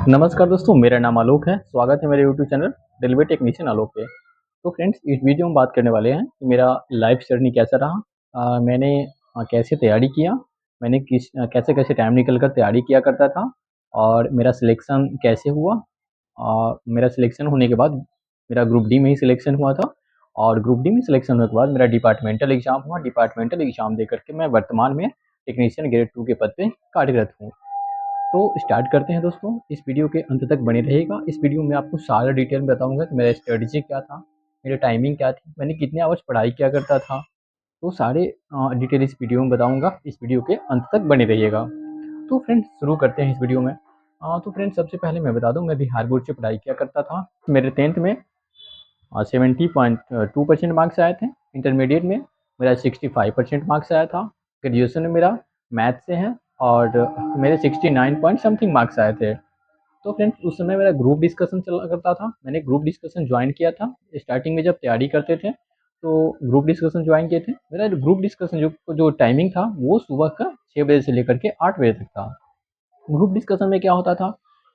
नमस्कार दोस्तों, मेरा नाम आलोक है। स्वागत है मेरे यूट्यूब चैनल रेलवे टेक्नीशियन आलोक पे। तो फ्रेंड्स, इस वीडियो में बात करने वाले हैं कि मेरा लाइफ जर्नी कैसा रहा। मैंने कैसे तैयारी किया, मैंने कैसे-कैसे टाइम निकल कर तैयारी किया करता था और मेरा सिलेक्शन कैसे हुआ। मेरा सिलेक्शन होने के बाद मेरा ग्रुप डी में ही सिलेक्शन हुआ था और ग्रुप डी में सिलेक्शन होने के बाद मेरा डिपार्टमेंटल एग्ज़ाम हुआ। डिपार्टमेंटल एग्ज़ाम दे कर के मैं वर्तमान में टेक्नीशियन ग्रेड 2 के पद पे कार्यरत हूँ। तो स्टार्ट करते हैं दोस्तों, इस वीडियो के अंत तक बने रहिएगा। इस वीडियो में आपको सारा डिटेल में बताऊँगा कि मेरा स्ट्रेटजी क्या था, मेरी टाइमिंग क्या थी, मैंने कितने आवर्स पढ़ाई किया करता था। तो सारे डिटेल इस वीडियो में बताऊँगा, इस वीडियो के अंत तक बने रहिएगा। तो फ्रेंड्स, शुरू करते हैं इस वीडियो में। तो फ्रेंड्स, सबसे पहले मैं बता दूँ, मैं बिहार बोर्ड से पढ़ाई किया करता था। मेरे 10th में 70.2% मार्क्स आए थे। इंटरमीडिएट में मेरा 65% मार्क्स आया था। ग्रेजुएशन में मेरा मैथ से है और मेरे 69 पॉइंट समथिंग मार्क्स आए थे। तो फ्रेंड्स, उस समय मेरा ग्रुप डिस्कशन चला करता था। मैंने ग्रुप डिस्कशन ज्वाइन किया था। स्टार्टिंग में जब तैयारी करते थे तो ग्रुप डिस्कशन ज्वाइन किए थे। मेरा जो ग्रुप डिस्कशन जो टाइमिंग था वो सुबह का 6 बजे से लेकर के 8 बजे तक था। ग्रुप डिस्कशन में क्या होता था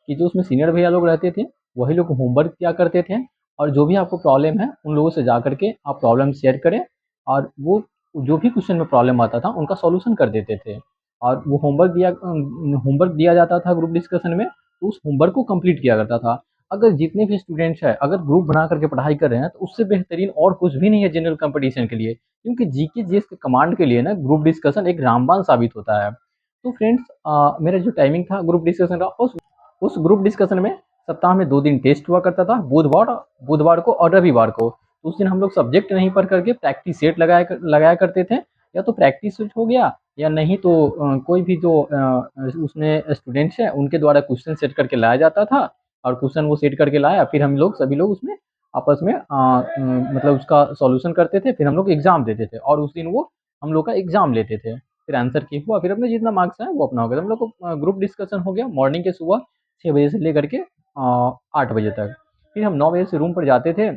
कि जो उसमें सीनियर भैया लोग रहते थे, वही लोग होमवर्क किया करते थे और जो भी आपको प्रॉब्लम है, उन लोगों से जा कर के आप प्रॉब्लम शेयर करें और वो जो भी क्वेश्चन में प्रॉब्लम आता था, उनका सॉल्यूशन कर देते थे। और वो होमवर्क दिया जाता था ग्रुप डिस्कशन में, तो उस होमवर्क को कंप्लीट किया करता था। अगर जितने भी स्टूडेंट्स हैं, अगर ग्रुप बना करके पढ़ाई कर रहे हैं, तो उससे बेहतरीन और कुछ भी नहीं है जनरल कॉम्पिटिशन के लिए, क्योंकि जीके जीएस के कमांड के लिए ना ग्रुप डिस्कशन एक रामबाण साबित होता है। तो फ्रेंड्स, मेरा जो टाइमिंग था ग्रुप डिस्कशन का, उस ग्रुप डिस्कशन में सप्ताह में 2 दिन टेस्ट हुआ करता था, बुधवार बुधवार को और रविवार को। तो उस दिन हम लोग सब्जेक्ट नहीं पढ़ करके प्रैक्टिस सेट लगाया करते थे। या तो प्रैक्टिस सेट हो गया या नहीं तो कोई भी जो उसमें स्टूडेंट्स हैं उनके द्वारा क्वेश्चन सेट करके लाया जाता था और क्वेश्चन वो सेट करके लाया, फिर हम लोग सभी लोग उसमें आपस में मतलब उसका सॉल्यूशन करते थे, फिर हम लोग एग्ज़ाम देते थे और उस दिन वो हम लोग का एग्ज़ाम लेते थे। फिर आंसर की हुआ, फिर अपने जितना मार्क्स आए वो अपना हो गया। तो हम लोग को ग्रुप डिस्कशन हो गया मॉर्निंग के सुबह 6 बजे से लेकर के 8 बजे तक। फिर हम 9 बजे से रूम पर जाते थे,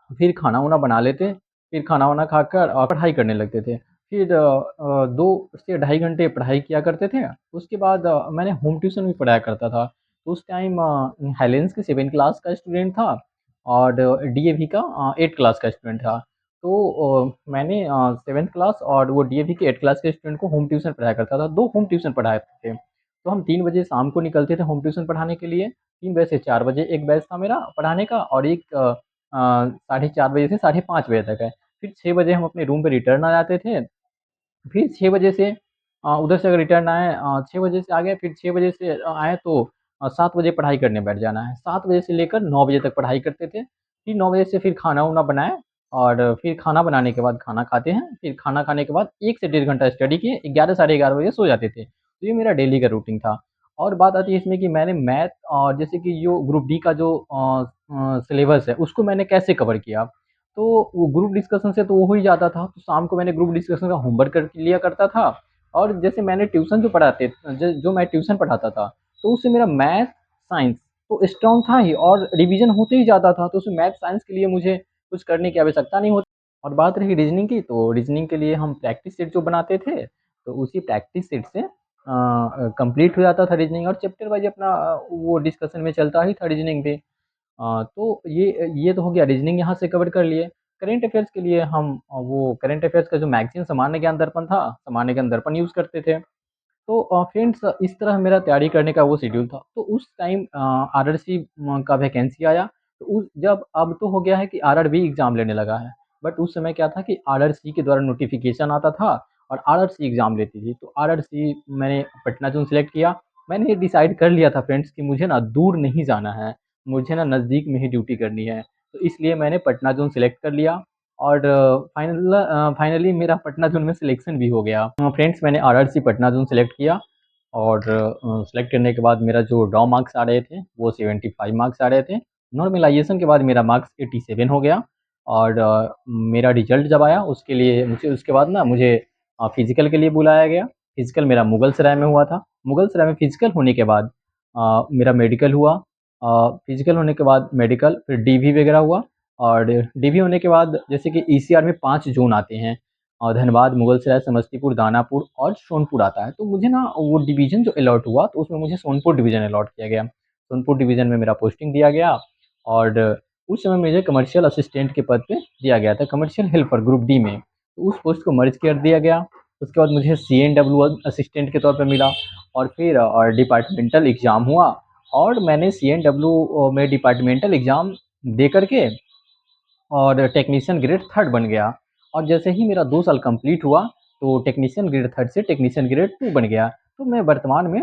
फिर खाना-वाना बना लेते, फिर खाना-वाना खाकर पढ़ाई करने लगते थे। फिर 2 से ढाई घंटे पढ़ाई किया करते थे। उसके बाद मैंने होम ट्यूशन भी पढ़ाया करता था। उस टाइम हाइलेंस की 7 क्लास का स्टूडेंट था और डीएवी का 8 क्लास का स्टूडेंट था। तो मैंने 7th क्लास और वो डीएवी के 8 क्लास के स्टूडेंट को होम ट्यूशन पढ़ाया करता था। 2 होम ट्यूशन पढ़ाए थे। तो हम 3 बजे शाम को निकलते थे होम ट्यूशन पढ़ाने के लिए। 3 बजे से 4 बजे एक बैच था मेरा पढ़ाने का और एक साढ़े 4 बजे से साढ़े 5 बजे तक है। फिर 6 बजे हम अपने रूम पे रिटर्न आ जाते थे। फिर 6 बजे से उधर से अगर रिटर्न आए 6 बजे से आ गए, फिर 6 बजे से आए तो 7 बजे पढ़ाई करने बैठ जाना है। 7 बजे से लेकर 9 बजे तक पढ़ाई करते थे। फिर 9 बजे से फिर खाना-वाना बनाए और फिर खाना बनाने के बाद खाना खाते हैं। फिर खाना खाने के बाद 1 से डेढ़ घंटा स्टडी किए, 11 साढ़े 11 बजे सो जाते थे। तो ये मेरा डेली का रूटीन था। और बात आती है इसमें कि मैंने मैथ और जैसे कि जो ग्रुप डी का जो सिलेबस है, उसको मैंने कैसे कवर किया। तो वो ग्रुप डिस्कशन से तो वो हो ही जाता था, तो शाम को मैंने ग्रुप डिस्कशन का होमवर्क कर लिया करता था और जैसे मैंने ट्यूशन जो मैं ट्यूशन पढ़ाता था, तो उससे मेरा मैथ, साइंस तो स्ट्रॉन्ग था ही और रिवीजन होते ही जाता था, तो उसमें मैथ, साइंस के लिए मुझे कुछ करने की आवश्यकता नहीं होती। और बात रही रीज़निंग की, तो रीज़निंग के लिए हम प्रैक्टिस सेट जो बनाते थे, तो उसी प्रैक्टिस सेट से कंप्लीट हो जाता था रीज़निंग और चैप्टर वाइज़ अपना वो डिस्कशन में चलता ही था रीज़निंग भी। तो ये तो हो गया, रीज़निंग यहाँ से कवर कर लिए। करंट अफ़ेयर्स के लिए हम वो करंट अफ़ेयर्स का जो मैगज़ीन सामान्य ज्ञान दर्पण था, सामान्य ज्ञान दर्पण यूज़ करते थे। तो फ्रेंड्स, इस तरह मेरा तैयारी करने का वो शेड्यूल था। तो उस टाइम आरआरसी का वैकेंसी आया, तो उस जब अब तो हो गया है कि आरआरबी एग्ज़ाम लेने लगा है। बट उस समय क्या था कि आरआरसी के द्वारा नोटिफ़िकेशन आता था और आरआरसी एग्ज़ाम लेती थी। तो आरआरसी मैंने पटना ज़ोन सेलेक्ट किया। मैंने ये डिसाइड कर लिया था फ्रेंड्स कि मुझे ना दूर नहीं जाना है, मुझे ना नज़दीक में ही ड्यूटी करनी है। तो इसलिए मैंने पटना ज़ोन सेलेक्ट कर लिया और फाइनली मेरा पटना ज़ोन में सिलेक्शन भी हो गया। फ्रेंड्स, मैंने आरआरसी पटना ज़ोन सेलेक्ट किया और सेलेक्ट करने के बाद मेरा जो रॉ मार्क्स आ रहे थे, वो 75 मार्क्स आ रहे थे। नॉर्मलाइज़ेशन के बाद मेरा मार्क्स 87 हो गया और मेरा रिज़ल्ट जब आया उसके लिए मुझे उसके बाद ना मुझे फ़िज़िकल के लिए बुलाया गया। फ़िज़िकल मेरा मुगलसराय में हुआ था। मुगलसराय में फ़िज़िकल होने के बाद मेरा मेडिकल हुआ। फ़िज़िकल होने के बाद मेडिकल, फिर डीवी वगैरह हुआ और डीवी होने के बाद जैसे कि ईसीआर में 5 ज़ोन आते हैं धनबाद, मुगलसराय, समस्तीपुर, दानापुर और सोनपुर आता है। तो मुझे ना वो डिवीज़न जो अलॉट हुआ तो उसमें मुझे सोनपुर डिवीज़न अलॉट किया गया। सोनपुर डिवीज़न में मेरा पोस्टिंग दिया गया और उस समय मुझे कमर्शियल असिस्टेंट के पद पे दिया गया था, कमर्शियल हेल्पर ग्रुप डी में। तो उस पोस्ट को मर्ज कर दिया गया। उसके बाद मुझे सीएनडब्ल्यू असिस्टेंट के तौर पे मिला और फिर डिपार्टमेंटल एग्ज़ाम हुआ और मैंने सीएनडब्ल्यू में डिपार्टमेंटल एग्ज़ाम दे कर के और टेक्नीशियन ग्रेड 3 बन गया। और जैसे ही मेरा 2 साल कंप्लीट हुआ, तो टेक्नीशियन ग्रेड 3 से टेक्नीशियन ग्रेड 2 बन गया। तो मैं वर्तमान में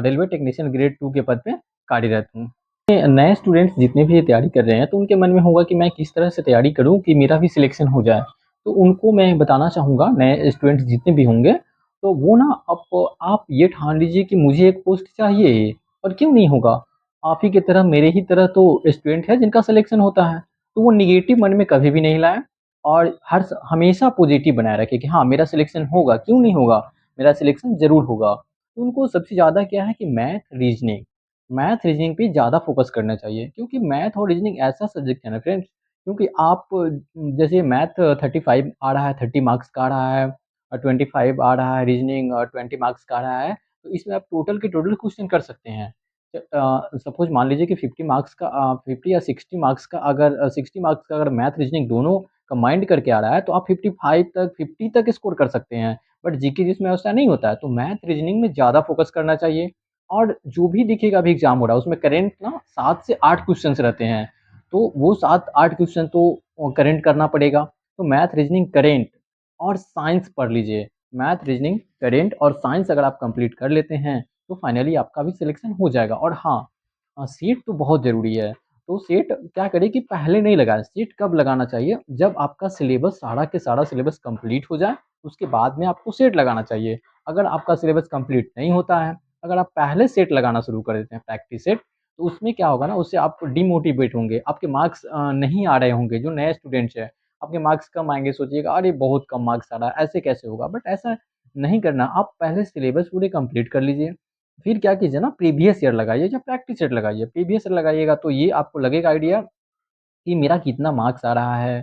रेलवे टेक्नीशियन ग्रेड 2 के पद पे कार्यरत हूँ। नए स्टूडेंट्स जितने भी ये तैयारी कर रहे हैं, तो उनके मन में होगा कि मैं किस तरह से तैयारी करूँ कि मेरा भी सिलेक्शन हो जाए। तो उनको मैं बताना चाहूँगा, नए स्टूडेंट्स जितने भी होंगे, तो वो ना आप ये ठान लीजिए कि मुझे एक पोस्ट चाहिए ही और क्यों नहीं होगा? आप ही की तरह, मेरे ही तरह तो स्टूडेंट है जिनका सिलेक्शन होता है। तो वो नेगेटिव मन में कभी भी नहीं लाएँ और हमेशा पॉजिटिव बनाए रखें कि हाँ, मेरा सिलेक्शन होगा, क्यों नहीं होगा? मेरा सिलेक्शन ज़रूर होगा। तो उनको सबसे ज़्यादा क्या है कि मैथ रीज़निंग पे ज़्यादा फ़ोकस करना चाहिए, क्योंकि मैथ और रीज़निंग ऐसा सब्जेक्ट है ना फ्रेंड्स, क्योंकि आप जैसे मैथ 35 आ रहा है, 30 मार्क्स का आ रहा है और 25 आ रहा है, रीज़निंग 20 मार्क्स का आ रहा है, तो इसमें आप टोटल के टोटल क्वेश्चन कर सकते हैं। सपोज़ मान लीजिए कि 50 या 60 मार्क्स का, अगर 60 मार्क्स का अगर मैथ रीज़निंग दोनों कंबाइंड करके आ रहा है, तो आप 55 तक, 50 तक स्कोर कर सकते हैं। बट जीके जिसमें ऐसा नहीं होता है, तो मैथ रीज़निंग में ज़्यादा फ़ोकस करना चाहिए। और जो भी दिखेगा अभी एग्ज़ाम हो रहा है, उसमें करंट ना 7 से 8 क्वेश्चन्स रहते हैं। तो वो 7-8 क्वेश्चन तो करंट करना पड़ेगा। तो मैथ, रीज़निंग, करंट और साइंस पढ़ लीजिए। मैथ, रीज़निंग, करंट और साइंस अगर आप कंप्लीट कर लेते हैं, तो फाइनली आपका भी सिलेक्शन हो जाएगा। और हाँ, सीट तो बहुत ज़रूरी है। तो सीट क्या करें कि पहले नहीं लगाएँ, सीट कब लगाना चाहिए? जब आपका सिलेबस, सारा के सारा सिलेबस कंप्लीट हो जाए, उसके बाद में आपको सेट लगाना चाहिए। अगर आपका सिलेबस कंप्लीट नहीं होता है, अगर आप पहले सेट लगाना शुरू कर देते हैं, प्रैक्टिस सेट, तो उसमें क्या होगा ना, उससे आप डिमोटिवेट होंगे, आपके मार्क्स नहीं आ रहे होंगे, जो नए स्टूडेंट्स हैं, आपके मार्क्स कम आएँगे, सोचिएगा अरे! बहुत कम मार्क्स आ रहा है, ऐसे कैसे होगा? बट ऐसा नहीं करना, आप पहले सिलेबस पूरे कंप्लीट कर लीजिए। फिर क्या कीजिए ना, प्रीवियस ईयर लगाइए या प्रैक्टिस सेट लगाइए। प्रीवियस ईयर लगाइएगा तो ये आपको लगेगा आइडिया कि मेरा कितना मार्क्स आ रहा है,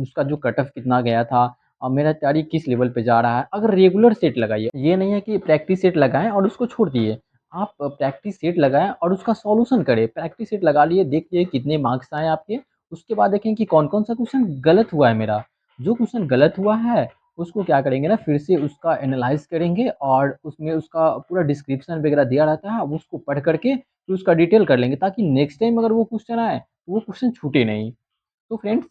उसका जो कट ऑफ कितना गया था, मेरा तैयारी किस लेवल पे जा रहा है। अगर रेगुलर सेट लगाइए, ये नहीं है कि प्रैक्टिस सेट लगाएँ और उसको छोड़ दिए। आप प्रैक्टिस सेट लगाएँ और उसका सॉल्यूशन करें। प्रैक्टिस सेट लगा लिए, देखिए कितने मार्क्स आए आपके, उसके बाद देखें कि कौन-कौन सा क्वेश्चन गलत हुआ है मेरा। जो क्वेश्चन गलत हुआ है, उसको क्या करेंगे ना, फिर से उसका एनालाइज़ करेंगे और उसमें उसका पूरा डिस्क्रिप्शन वगैरह दिया रहता है, उसको पढ़ कर के फिर उसका डिटेल कर लेंगे, ताकि नेक्स्ट टाइम अगर वो क्वेश्चन आए, वो क्वेश्चन छूटे नहीं। तो फ्रेंड्स,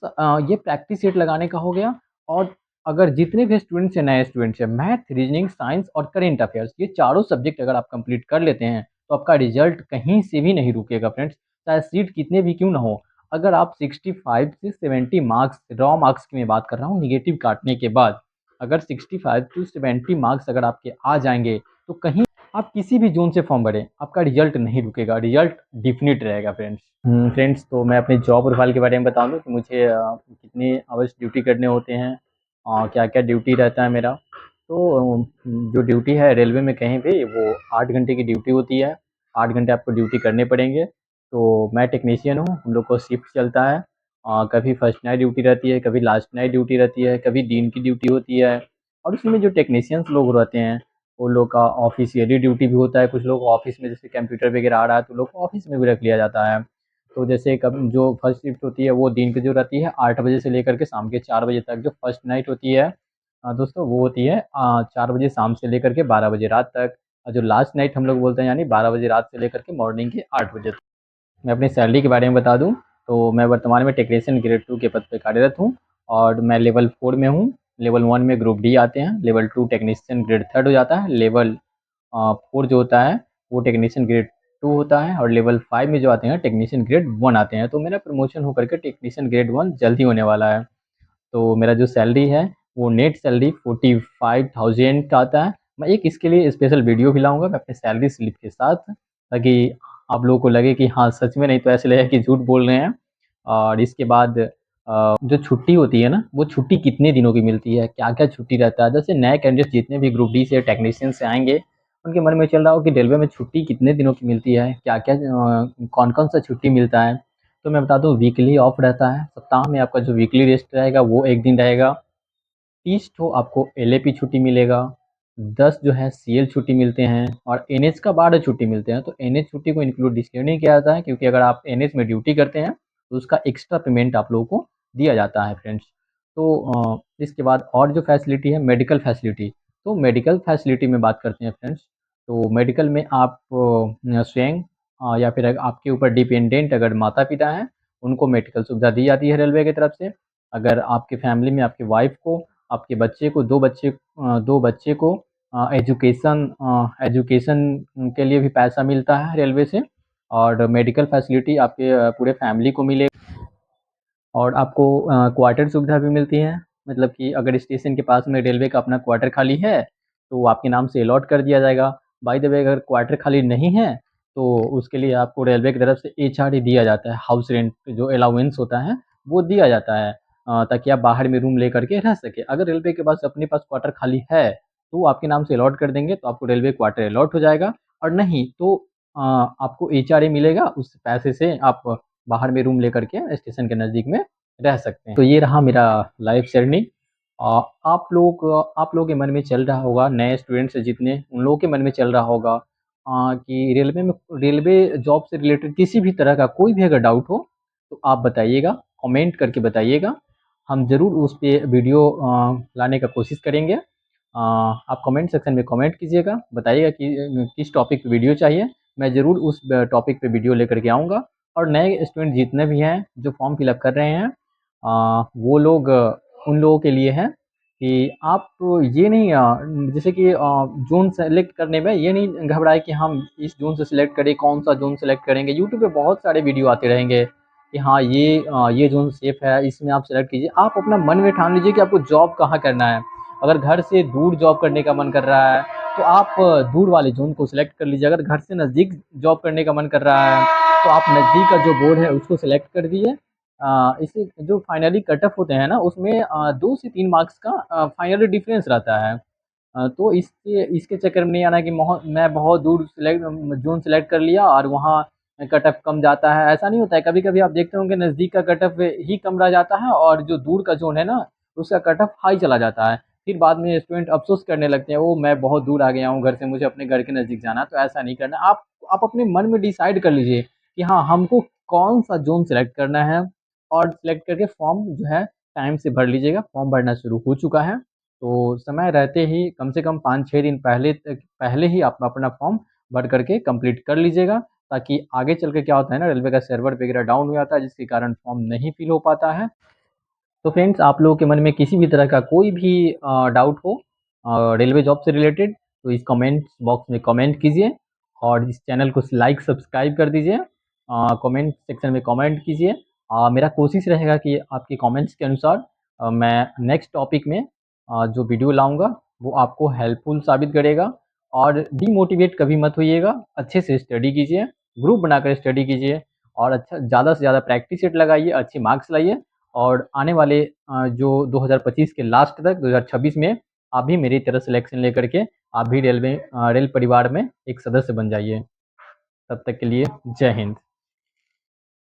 ये प्रैक्टिस सेट लगाने का हो गया। और अगर जितने भी स्टूडेंट्स हैं, नए स्टूडेंट्स हैं, मैथ, रीजनिंग, साइंस और करंट अफेयर्स, ये चारों सब्जेक्ट अगर आप कंप्लीट कर लेते हैं, तो आपका रिजल्ट कहीं से भी नहीं रुकेगा फ्रेंड्स, चाहे सीट कितने भी क्यों ना हो। अगर आप 65 से 70 मार्क्स, रॉ मार्क्स की मैं बात कर रहा हूँ, नेगेटिव काटने के बाद, अगर 65 टू 70 मार्क्स अगर आपके आ जाएँगे, तो कहीं आप किसी भी ज़ोन से फॉर्म भरें, आपका रिजल्ट नहीं रुकेगा, रिजल्ट डेफ़िनिट रहेगा फ्रेंड्स। फ्रेंड्स, तो मैं अपने जॉब प्रोफाइल के बारे में बता दूँ कि मुझे कितने आवर्स ड्यूटी करने होते हैं, क्या-क्या ड्यूटी रहता है मेरा। तो जो ड्यूटी है रेलवे में कहीं भी, वो 8 घंटे की ड्यूटी होती है, 8 घंटे आपको ड्यूटी करने पड़ेंगे। तो मैं टेक्नीशियन हूँ, हम लोग को शिफ्ट चलता है। कभी फर्स्ट नाइट ड्यूटी रहती है, कभी लास्ट नाइट ड्यूटी रहती है, कभी दिन की ड्यूटी होती है। और उसमें जो टेक्नीशियंस लोग रहते हैं, वो लोग का ऑफ़िशियली ड्यूटी भी होता है। कुछ लोग ऑफ़िस में, जैसे कंप्यूटर वगैरह आ रहा है, तो लोग को ऑफ़िस में भी रख लिया जाता है। तो जैसे कब जो फर्स्ट शिफ्ट होती है, वो दिन की जो रहती है 8 बजे से लेकर के शाम के 4 बजे तक। जो फर्स्ट नाइट होती है दोस्तों, वो होती है 4 बजे शाम से लेकर के 12 बजे रात तक। और जो लास्ट नाइट हम लोग बोलते हैं, यानी 12 बजे रात से लेकर के मॉर्निंग के 8 बजे तक। मैं अपनी सैलरी के बारे में बता दूँ, तो मैं वर्तमान में टेक्नीशियन ग्रेड 2 के पद पे कार्यरत हूँ और मैं लेवल 4 में हूँ। लेवल 1 में ग्रुप डी आते हैं, लेवल 2 टेक्नीशियन ग्रेड 3 हो जाता है, लेवल 4 जो होता है, वो टेक्नीशियन ग्रेड 2 होता है और लेवल 5 में जो आते हैं, टेक्नीशियन ग्रेड 1 आते हैं। तो मेरा प्रमोशन होकर के टेक्नीशियन ग्रेड 1 जल्द ही होने वाला है। तो मेरा जो सैलरी है, वो नेट सैलरी 45,000 का आता है। मैं एक इसके लिए स्पेशल वीडियो भी लाऊँगा मैं अपने सैलरी स्लिप के साथ, ताकि आप लोगों को लगे कि हाँ, सच में, नहीं तो ऐसे लगेगा कि झूठ बोल रहे हैं। और इसके बाद जो छुट्टी होती है ना, वो छुट्टी कितने दिनों की मिलती है, क्या-क्या छुट्टी रहता है? जैसे नए कैंडिडेट जितने भी ग्रुप डी से, टेक्नीशियन से आएँगे, उनके मन में चल रहा हो कि रेलवे में छुट्टी कितने दिनों की मिलती है, क्या-क्या कौन-कौन सा छुट्टी मिलता है? तो मैं बता दूँ, वीकली ऑफ रहता है, सप्ताह में आपका जो वीकली रेस्ट रहेगा वो 1 दिन रहेगा। 30 ठो आपको एलएपी छुट्टी मिलेगा, 10 जो है सीएल छुट्टी मिलते हैं और एनएच का 12 छुट्टी मिलते हैं। तो एनएच छुट्टी को इंक्लूड इसलिए नहीं किया जाता है क्योंकि अगर आप एनएच में ड्यूटी करते हैं तो उसका एक्स्ट्रा पेमेंट आप लोगों को दिया जाता है फ्रेंड्स। तो इसके बाद और जो फैसिलिटी है मेडिकल फैसिलिटी, तो मेडिकल फैसिलिटी में बात करते हैं फ्रेंड्स। तो मेडिकल में आप स्वयं या फिर आपके ऊपर डिपेंडेंट अगर माता पिता हैं उनको मेडिकल सुविधा दी जाती है रेलवे की तरफ से। अगर आपके फैमिली में आपकी वाइफ को, आपके बच्चे को, दो बच्चे को एजुकेशन के लिए भी पैसा मिलता है रेलवे से। और मेडिकल फैसिलिटी आपके पूरे फैमिली को मिले। और आपको क्वार्टर सुविधा भी मिलती है, मतलब कि अगर स्टेशन के पास में रेलवे का अपना क्वार्टर खाली है तो वो आपके नाम से अलॉट कर दिया जाएगा। बाय द वे अगर क्वार्टर खाली नहीं है तो उसके लिए आपको रेलवे की तरफ से एचआरडी दिया जाता है, हाउस रेंट जो अलाउंस होता है वो दिया जाता है, ताकि आप बाहर में रूम लेकर के रह सके। अगर रेलवे के पास अपने पास क्वार्टर खाली है तो वो आपके नाम से अलॉट कर देंगे तो आपको रेलवे क्वार्टर अलॉट हो जाएगा। और नहीं तो आपको एचआरए मिलेगा, उस पैसे से आप बाहर में रूम लेकर के स्टेशन के नज़दीक में रह सकते हैं। तो ये रहा मेरा लाइफ जर्नी। आप लोगों के मन में चल रहा होगा, नए स्टूडेंट्स जितने उन लोगों के मन में चल रहा होगा कि रेलवे जॉब से रिलेटेड किसी भी तरह का कोई भी अगर डाउट हो तो आप बताइएगा, कमेंट करके बताइएगा। हम ज़रूर उस पे वीडियो लाने का कोशिश करेंगे। आप कमेंट सेक्शन में कमेंट कीजिएगा, बताइएगा कि किस टॉपिक पे वीडियो चाहिए। मैं ज़रूर उस टॉपिक पे वीडियो लेकर के आऊँगा। और नए स्टूडेंट जितने भी हैं जो फॉर्म फिलअप कर रहे हैं वो लोग उन लोगों के लिए है कि आप ये नहीं जैसे कि ज़ोन सेलेक्ट करने में ये नहीं घबराए कि हम इस ज़ोन से सिलेक्ट करें, कौन सा ज़ोन सेलेक्ट करेंगे। यूट्यूब पे बहुत सारे वीडियो आते रहेंगे कि हाँ ये ज़ोन सेफ़ है, इसमें आप सेलेक्ट कीजिए। आप अपना मन में ठान लीजिए कि आपको जॉब कहाँ करना है। अगर घर से दूर जॉब करने का मन कर रहा है तो आप दूर वाले ज़ोन को सिलेक्ट कर लीजिए। अगर घर से नज़दीक जॉब करने का मन कर रहा है तो आप नज़दीक का जो बोर्ड है उसको सिलेक्ट कर दीजिए। इसे जो फाइनली कट ऑफ होते हैं ना उसमें 2 से 3 मार्क्स का फाइनली डिफरेंस रहता है। तो इसके इसके चक्कर में नहीं आना कि मैं बहुत दूर ज़ोन सेलेक्ट कर लिया और वहाँ कट ऑफ कम जाता है, ऐसा नहीं होता है। कभी-कभी आप देखते होंगे नज़दीक का कट ऑफ ही कम रह जाता है और जो दूर का ज़ोन है ना उसका कट ऑफ हाई चला जाता है। फिर बाद में स्टूडेंट अफ़सोस करने लगते हैं, ओह! मैं बहुत दूर आ गया हूँ घर से, मुझे अपने घर के नज़दीक जाना है। तो ऐसा नहीं करना। आप अपने मन में डिसाइड कर लीजिए कि हाँ, हमको कौन-सा ज़ोन सेलेक्ट करना है और सेलेक्ट करके फॉर्म जो है टाइम से भर लीजिएगा। फॉर्म भरना शुरू हो चुका है, तो समय रहते ही कम से कम 5-6 दिन पहले ही आप अपना फॉर्म भर करके कंप्लीट कर लीजिएगा, ताकि आगे चल के क्या होता है ना रेलवे का सर्वर वगैरह डाउन हो जाता है जिसके कारण फॉर्म नहीं फिल हो पाता है। तो फ्रेंड्स आप लोगों के मन में किसी भी तरह का कोई भी डाउट हो रेलवे जॉब से रिलेटेड तो इस कमेंट बॉक्स में कमेंट कीजिए और इस चैनल को लाइक सब्सक्राइब कर दीजिए। कमेंट सेक्शन में कमेंट कीजिए। मेरा कोशिश रहेगा कि आपके कमेंट्स के अनुसार मैं नेक्स्ट टॉपिक में जो वीडियो लाऊंगा वो आपको हेल्पफुल साबित करेगा। और डीमोटिवेट कभी मत होइएगा, अच्छे से स्टडी कीजिए, ग्रुप बनाकर स्टडी कीजिए और अच्छा ज़्यादा से ज़्यादा प्रैक्टिस सेट लगाइए, अच्छी मार्क्स लाइए। और आने वाले जो 2025 के लास्ट तक 2026 में आप भी मेरी तरह सिलेक्शन लेकर के आप भी रेल परिवार में एक सदस्य बन जाइए। तब तक के लिए जय हिंद।